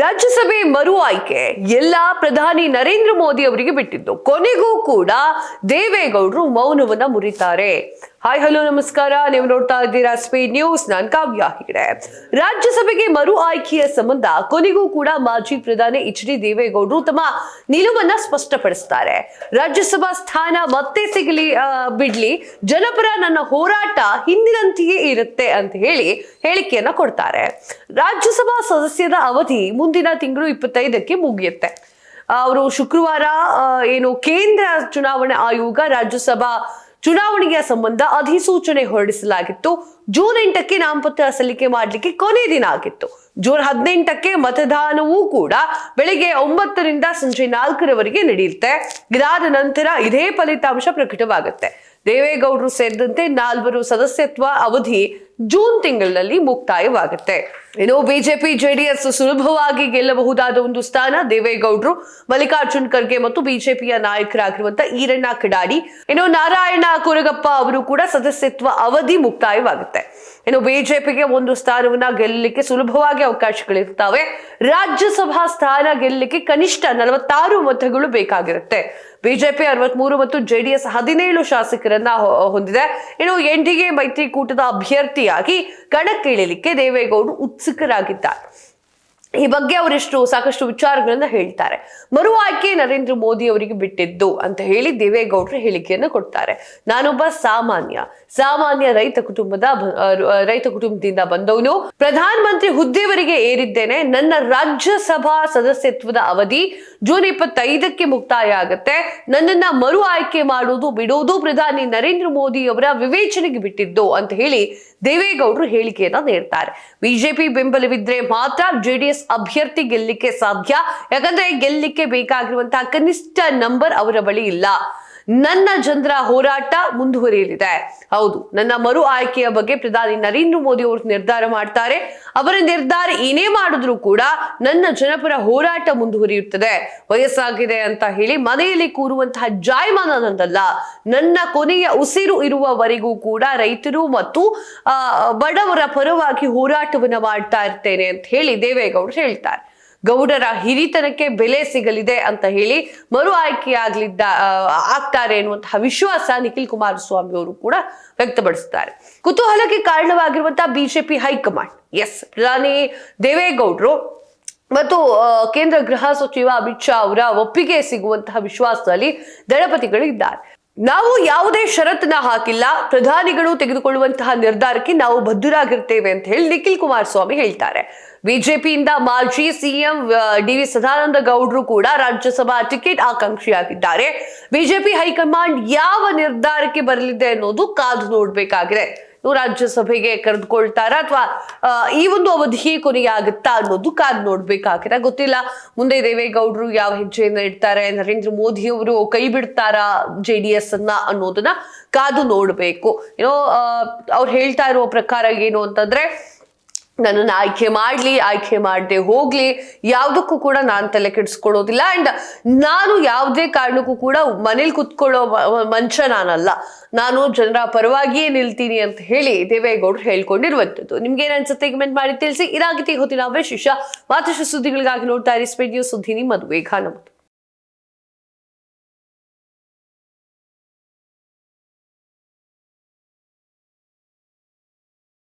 ರಾಜ್ಯಸಭೆ ಮರು ಆಯ್ಕೆ ಎಲ್ಲ ಪ್ರಧಾನಿ ನರೇಂದ್ರ ಮೋದಿ ಅವರಿಗೆ ಬಿಟ್ಟಿದ್ದು. ಕೊನೆಗೂ ಕೂಡ ದೇವೇಗೌಡರು ಮೌನವನ್ನ ಮುರಿತಾರೆ. ಹಾಯ್ ಹಲೋ ನಮಸ್ಕಾರ, ನೀವು ನೋಡ್ತಾ ಇದ್ದೀರಾ ಸ್ಪೀಡ್ ನ್ಯೂಸ್. ನಾನು ಕಾವ್ಯ ಹೆಗಡೆ. ರಾಜ್ಯಸಭೆಗೆ ಮರು ಆಯ್ಕೆಯ ಸಂಬಂಧ ಕೊನೆಗೂ ಕೂಡ ಮಾಜಿ ಪ್ರಧಾನಿ ಎಚ್.ಡಿ. ದೇವೇಗೌಡರು ತಮ್ಮ ನಿಲುವನ್ನ ಸ್ಪಷ್ಟಪಡಿಸುತ್ತಾರೆ. ರಾಜ್ಯಸಭಾ ಸ್ಥಾನ ಮತ್ತೆ ಸಿಗಲಿ ಬಿಡ್ಲಿ, ಜನಪರ ನನ್ನ ಹೋರಾಟ ಹಿಂದಿನಂತೆಯೇ ಇರುತ್ತೆ ಅಂತ ಹೇಳಿ ಹೇಳಿಕೆಯನ್ನ ಕೊಡ್ತಾರೆ. ರಾಜ್ಯಸಭಾ ಸದಸ್ಯರ ಅವಧಿ ಮುಂದಿನ ತಿಂಗಳು 25ಕ್ಕೆ ಮುಗಿಯುತ್ತೆ. ಅವರು ಶುಕ್ರವಾರ ಕೇಂದ್ರ ಚುನಾವಣಾ ಆಯೋಗ ರಾಜ್ಯಸಭಾ ಚುನಾವಣೆಯ ಸಂಬಂಧ ಅಧಿಸೂಚನೆ ಹೊರಡಿಸಲಾಗಿತ್ತು. ಜೂನ್ 8ಕ್ಕೆ ನಾಮಪತ್ರ ಸಲ್ಲಿಕೆ ಮಾಡಲಿಕ್ಕೆ ಕೊನೆ ದಿನ ಆಗಿತ್ತು. ಜೂನ್ 18ಕ್ಕೆ ಮತದಾನವೂ ಕೂಡ ಬೆಳಿಗ್ಗೆ 9ರಿಂದ ಸಂಜೆ 4ರವರೆಗೆ ನಡೆಯುತ್ತೆ. ಇದಾದ ನಂತರ ಇದೇ ಫಲಿತಾಂಶ ಪ್ರಕಟವಾಗುತ್ತೆ. ದೇವೇಗೌಡರು ಸೇರಿದಂತೆ 4 ಸದಸ್ಯತ್ವ ಅವಧಿ ಜೂನ್ ತಿಂಗಳಲ್ಲಿ ಮುಕ್ತಾಯವಾಗುತ್ತೆ. ಬಿಜೆಪಿ ಜೆಡಿಎಸ್ ಸುಲಭವಾಗಿ ಗೆಲ್ಲಬಹುದಾದ ಒಂದು ಸ್ಥಾನ. ದೇವೇಗೌಡರು, ಮಲ್ಲಿಕಾರ್ಜುನ್ ಖರ್ಗೆ ಮತ್ತು ಬಿಜೆಪಿಯ ನಾಯಕರಾಗಿರುವಂತಹ ಈರಣ್ಣ ಕಡಾಡಿ, ನಾರಾಯಣ ಕೊರಗಪ್ಪ ಅವರು ಕೂಡ ಸದಸ್ಯತ್ವ ಅವಧಿ ಮುಕ್ತಾಯವಾಗುತ್ತೆ. ಬಿಜೆಪಿಗೆ ಒಂದು ಸ್ಥಾನವನ್ನ ಗೆಲ್ಲಲಿಕ್ಕೆ ಸುಲಭವಾಗಿ ಅವಕಾಶಗಳಿರ್ತವೆ. ರಾಜ್ಯಸಭಾ ಸ್ಥಾನ ಗೆಲ್ಲಲಿಕ್ಕೆ ಕನಿಷ್ಠ 46 ಮತಗಳು ಬೇಕಾಗಿರುತ್ತೆ. ಬಿಜೆಪಿ 63 ಮತ್ತು ಜೆಡಿಎಸ್ 17 ಶಾಸಕರನ್ನ ಹೊಂದಿದೆ. ಎನ್ಡಿಎ ಮೈತ್ರಿಕೂಟದ ಅಭ್ಯರ್ಥಿಯಾಗಿ ಕಣಕ್ಕಿಳಿಯಲಿಕ್ಕೆ ದೇವೇಗೌಡರು ಉತ್ಸುಕರಾಗಿದ್ದಾರೆ. ಈ ಬಗ್ಗೆ ಅವರಿಷ್ಟು ಸಾಕಷ್ಟು ವಿಚಾರಗಳನ್ನ ಹೇಳ್ತಾರೆ. ಮರು ಆಯ್ಕೆ ನರೇಂದ್ರ ಮೋದಿ ಅವರಿಗೆ ಬಿಟ್ಟಿದ್ದು ಅಂತ ಹೇಳಿ ದೇವೇಗೌಡರು ಹೇಳಿಕೆಯನ್ನು ಕೊಡ್ತಾರೆ. ನಾನೊಬ್ಬ ಸಾಮಾನ್ಯ ರೈತ ಕುಟುಂಬದಿಂದ ಬಂದವನು. ಪ್ರಧಾನ ಮಂತ್ರಿ ಹುದ್ದೆವರೆಗೆ ಏರಿದ್ದೇನೆ. ನನ್ನ ರಾಜ್ಯಸಭಾ ಸದಸ್ಯತ್ವದ ಅವಧಿ ಜೂನ್ 25ಕ್ಕೆ ಮುಕ್ತಾಯ ಆಗುತ್ತೆ. ನನ್ನನ್ನ ಮರು ಆಯ್ಕೆ ಮಾಡುವುದು ಬಿಡುವುದು ಪ್ರಧಾನಿ ನರೇಂದ್ರ ಮೋದಿ ಅವರ ವಿವೇಚನೆಗೆ ಬಿಟ್ಟಿದ್ದು ಅಂತ ಹೇಳಿ ದೇವೇಗೌಡರು ಹೇಳಿಕೆಯನ್ನ ನೀಡ್ತಾರೆ. ಬಿಜೆಪಿ ಬೆಂಬಲವಿದ್ರೆ ಮಾತ್ರ ಜೆಡಿಎಸ್ ಅಭ್ಯರ್ಥಿ ಗೆಲ್ಲಲಿಕ್ಕೆ ಸಾಧ್ಯ. ಯಾಕಂದ್ರೆ ಗೆಲ್ಲಲಿಕ್ಕೆ ಬೇಕಾಗಿರುವಂತಹ ಕನಿಷ್ಠ ನಂಬರ್ ಅವರ ಬಳಿ ಇಲ್ಲ. ನನ್ನ ಜನರ ಹೋರಾಟ ಮುಂದುವರಿಯಲಿದೆ. ಹೌದು, ನನ್ನ ಮರು ಆಯ್ಕೆಯ ಬಗ್ಗೆ ಪ್ರಧಾನಿ ನರೇಂದ್ರ ಮೋದಿ ಅವರು ನಿರ್ಧಾರ ಮಾಡ್ತಾರೆ. ಅವರ ನಿರ್ಧಾರ ಏನೇ ಮಾಡಿದ್ರು ಕೂಡ ನನ್ನ ಜನಪರ ಹೋರಾಟ ಮುಂದುವರಿಯುತ್ತದೆ. ವಯಸ್ಸಾಗಿದೆ ಅಂತ ಹೇಳಿ ಮನೆಯಲ್ಲಿ ಕೂರುವಂತಹ ಜಾಯಮಾನ ನಂದಲ್ಲ. ನನ್ನ ಕೊನೆಯ ಉಸಿರು ಇರುವವರೆಗೂ ಕೂಡ ರೈತರು ಮತ್ತು ಬಡವರ ಪರವಾಗಿ ಹೋರಾಟವನ್ನ ಮಾಡ್ತಾ ಇರ್ತೇನೆ ಅಂತ ಹೇಳಿ ದೇವೇಗೌಡರು ಹೇಳ್ತಾರೆ. ಗೌಡರ ಹಿರಿತನಕ್ಕೆ ಬೆಲೆ ಸಿಗಲಿದೆ ಅಂತ ಹೇಳಿ ಮರು ಆಯ್ಕೆ ಆಗ್ತಾರೆ ಎನ್ನುವಂತಹ ವಿಶ್ವಾಸ ನಿಖಿಲ್ ಕುಮಾರಸ್ವಾಮಿ ಅವರು ಕೂಡ ವ್ಯಕ್ತಪಡಿಸುತ್ತಾರೆ. ಕುತೂಹಲಕ್ಕೆ ಕಾರಣವಾಗಿರುವಂತಹ ಬಿಜೆಪಿ ಹೈಕಮಾಂಡ್, ಪ್ರಧಾನಿ ದೇವೇಗೌಡರು ಮತ್ತು ಕೇಂದ್ರ ಗೃಹ ಸಚಿವ ಅಮಿತ್ ಶಾ ಅವರ ಒಪ್ಪಿಗೆ ಸಿಗುವಂತಹ ವಿಶ್ವಾಸದಲ್ಲಿ ದಳಪತಿಗಳು ಇದ್ದಾರೆ. ನಾವು ಯಾವುದೇ ಷರತ್ತನ್ನ ಹಾಕಿಲ್ಲ. ಪ್ರಧಾನಿಗಳು ತೆಗೆದುಕೊಳ್ಳುವಂತಹ ನಿರ್ಧಾರಕ್ಕೆ ನಾವು ಬದ್ಧರಾಗಿರ್ತೇವೆ ಅಂತ ಹೇಳಿ ನಿಖಿಲ್ ಕುಮಾರಸ್ವಾಮಿ ಹೇಳ್ತಾರೆ. ಬಿಜೆಪಿಯಿಂದ ಮಾಜಿ ಸಿಎಂ ಡಿ.ವಿ. ಸದಾನಂದ ಗೌಡರು ಕೂಡ ರಾಜ್ಯಸಭಾ ಟಿಕೆಟ್ ಆಕಾಂಕ್ಷಿಯಾಗಿದ್ದಾರೆ. ಬಿಜೆಪಿ ಹೈಕಮಾಂಡ್ ಯಾವ ನಿರ್ಧಾರಕ್ಕೆ ಬರಲಿದೆ ಅನ್ನೋದು ಕಾದು ನೋಡ್ಬೇಕಾಗಿದೆ. ರಾಜ್ಯಸಭೆಗೆ ಕರೆದುಕೊಳ್ತಾರ ಅಥವಾ ಈ ಒಂದು ಅವಧಿ ಕೊನೆಯಾಗುತ್ತಾ ಅನ್ನೋದು ಕಾದು ನೋಡ್ಬೇಕಾಗಿದೆ. ಗೊತ್ತಿಲ್ಲ ಮುಂದೆ ದೇವೇಗೌಡರು ಯಾವ ಹೆಜ್ಜೆಯನ್ನ ಇಡ್ತಾರೆ, ನರೇಂದ್ರ ಮೋದಿ ಅವರು ಕೈ ಬಿಡ್ತಾರಾ ಜೆಡಿಎಸ್ ಅನ್ನ ಅನ್ನೋದನ್ನ ಕಾದು ನೋಡ್ಬೇಕು. ಅವ್ರು ಹೇಳ್ತಾ ಇರುವ ಪ್ರಕಾರ ಏನು ಅಂತಂದ್ರೆ, ನನ್ನನ್ನು ಆಯ್ಕೆ ಮಾಡದೆ ಹೋಗ್ಲಿ, ಯಾವುದಕ್ಕೂ ಕೂಡ ನಾನು ತಲೆ ಕೆಡಿಸ್ಕೊಳ್ಳೋದಿಲ್ಲ. ಅಂಡ್ ನಾನು ಯಾವುದೇ ಕಾರಣಕ್ಕೂ ಕೂಡ ಮನೇಲಿ ಕುತ್ಕೊಳ್ಳೋ ಮಂಚ ನಾನಲ್ಲ. ನಾನು ಜನರ ಪರವಾಗಿಯೇ ನಿಲ್ತೀನಿ ಅಂತ ಹೇಳಿ ದೇವೇಗೌಡರು ಹೇಳ್ಕೊಂಡಿರುವಂಥದ್ದು. ನಿಮ್ಗೆ ಏನ್ ಅನ್ಸುತ್ತೆ ಕಮೆಂಟ್ ಮಾಡಿ ತಿಳಿಸಿ. ಇದಾಗಿತ್ತು ಹೊತ್ತಿನ ವಿಶೇಷ. ಮತ್ತಷ್ಟು ಸುದ್ದಿಗಳಿಗಾಗಿ ನೋಡ್ತಾ ಇರಿ ಸ್ಪೀಡ್ ನ್ಯೂಸ್. ಸುದ್ದಿ ನಿಮ್ಮದು, ವೇಗ ನಮ್ಮದು.